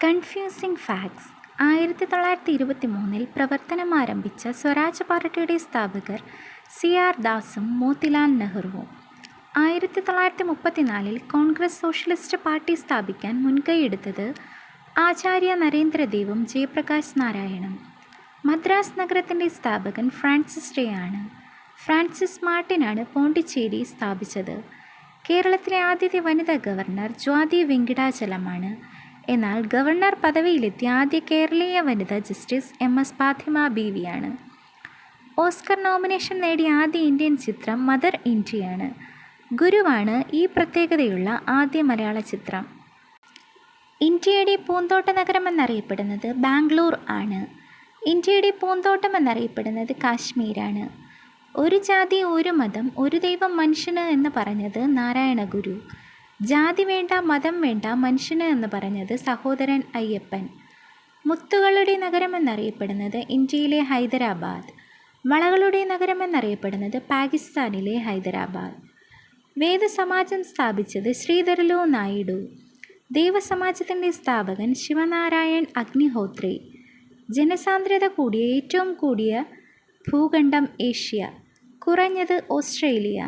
Confusing facts. 1923 പ്രവർത്തനം ആരംഭിച്ച സ്വരാജ് പാർട്ടിയുടെ സ്ഥാപകർ CR ദാസും മോത്തിലാൽ നെഹ്റുവും. 1934 കോൺഗ്രസ് സോഷ്യലിസ്റ്റ് പാർട്ടി സ്ഥാപിക്കാൻ മുൻകൈയെടുത്തത് ആചാര്യ നരേന്ദ്രദേവും ജയപ്രകാശ് നാരായണും. മദ്രാസ് നഗരത്തിൻ്റെ സ്ഥാപകൻ ഫ്രാൻസിസ് ഡേ ആണ്. ഫ്രാൻസിസ് മാർട്ടിനാണ് പോണ്ടിച്ചേരി സ്ഥാപിച്ചത്. കേരളത്തിലെ ആദ്യത്തെ വനിതാ ഗവർണർ ജ്യോതി വെങ്കിടാചലമാണ്. എന്നാൽ ഗവർണർ പദവിയിലെത്തിയ ആദ്യ കേരളീയ വനിത ജസ്റ്റിസ് MS ഫാത്തിമ ബീവിയാണ്. ഓസ്കർ നോമിനേഷൻ നേടിയ ആദ്യ ഇന്ത്യൻ ചിത്രം മദർ ഇന്ത്യയാണ്. ഗുരുവാണ് ഈ പ്രത്യേകതയുള്ള ആദ്യ മലയാള ചിത്രം. ഇന്ത്യയുടെ പൂന്തോട്ട നഗരം എന്നറിയപ്പെടുന്നത് ബാംഗ്ലൂർ ആണ്. ഇന്ത്യയുടെ പൂന്തോട്ടം എന്നറിയപ്പെടുന്നത് കാശ്മീരാണ്. ഒരു ജാതി ഒരു മതം ഒരു ദൈവം മനുഷ്യന് എന്ന് പറഞ്ഞത് നാരായണ ഗുരു. ജാതി വേണ്ട മതം വേണ്ട മനുഷ്യന് എന്ന് പറഞ്ഞത് സഹോദരൻ അയ്യപ്പൻ. മുത്തുകളുടെ നഗരം എന്നറിയപ്പെടുന്നത് ഇന്ത്യയിലെ ഹൈദരാബാദ്. വളകളുടെ നഗരം എന്നറിയപ്പെടുന്നത് പാകിസ്ഥാനിലെ ഹൈദരാബാദ്. വേദസമാജം സ്ഥാപിച്ചത് ശ്രീധരലു നായിഡു. ദേവസമാജത്തിൻ്റെ സ്ഥാപകൻ ശിവനാരായൺ അഗ്നിഹോത്രി. ജനസാന്ദ്രത കൂടിയ ഏറ്റവും കൂടിയ ഭൂഖണ്ഡം ഏഷ്യ, കുറഞ്ഞത് ഓസ്ട്രേലിയ.